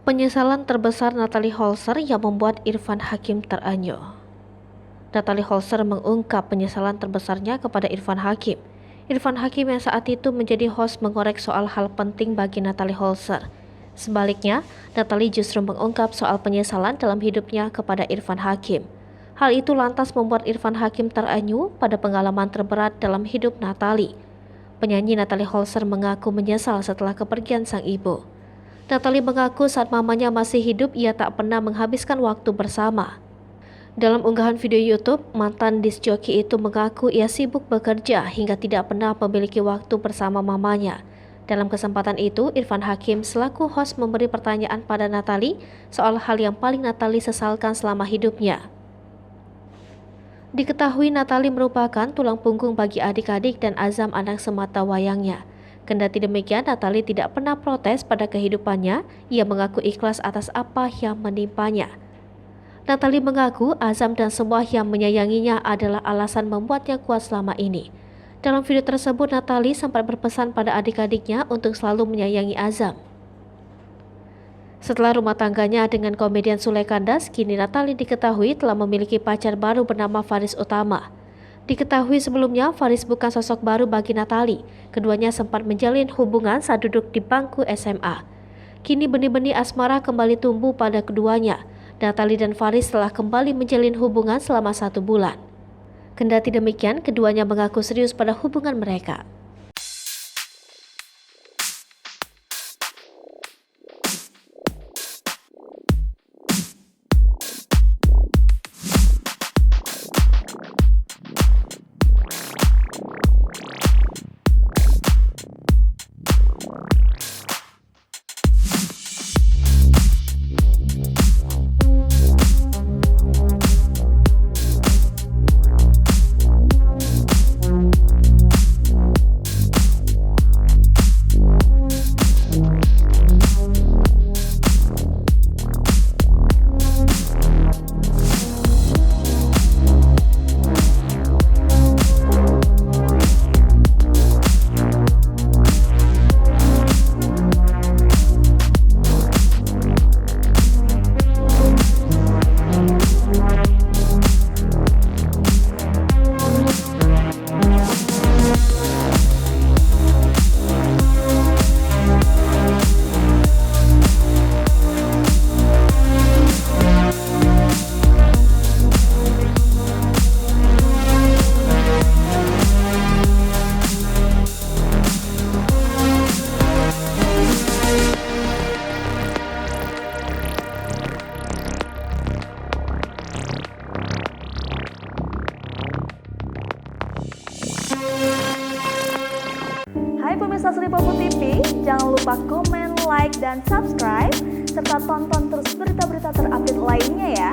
Penyesalan terbesar Natalie Holzer yang membuat Irfan Hakim teranyuh. Natalie Holzer mengungkap penyesalan terbesarnya kepada Irfan Hakim. Irfan Hakim yang saat itu menjadi host mengorek soal hal penting bagi Natalie Holzer. Sebaliknya, Natalie justru mengungkap soal penyesalan dalam hidupnya kepada Irfan Hakim. Hal itu lantas membuat Irfan Hakim teranyuh pada pengalaman terberat dalam hidup Natalie. Penyanyi Natalie Holzer mengaku menyesal setelah kepergian sang ibu. Natalie mengaku saat mamanya masih hidup ia tak pernah menghabiskan waktu bersama. Dalam unggahan video YouTube, mantan disc joki itu mengaku ia sibuk bekerja hingga tidak pernah memiliki waktu bersama mamanya. Dalam kesempatan itu, Irfan Hakim selaku host memberi pertanyaan pada Natalie soal hal yang paling Natalie sesalkan selama hidupnya. Diketahui Natalie merupakan tulang punggung bagi adik-adik dan Azam anak semata wayangnya. Kendati demikian, Natalie tidak pernah protes pada kehidupannya. Ia mengaku ikhlas atas apa yang menimpanya. Natalie mengaku Azam dan semua yang menyayanginya adalah alasan membuatnya kuat selama ini. Dalam video tersebut, Natalie sempat berpesan pada adik-adiknya untuk selalu menyayangi Azam. Setelah rumah tangganya dengan komedian Sule kandas, kini Natalie diketahui telah memiliki pacar baru bernama Faris Utama. Diketahui sebelumnya, Faris bukan sosok baru bagi Natalie. Keduanya sempat menjalin hubungan saat duduk di bangku SMA. Kini benih-benih asmara kembali tumbuh pada keduanya. Natalie dan Faris telah kembali menjalin hubungan selama 1 bulan. Kendati demikian, keduanya mengaku serius pada hubungan mereka. Hai pemirsa Sri Popo TV, jangan lupa komen, like, dan subscribe, serta tonton terus berita-berita terupdate lainnya ya.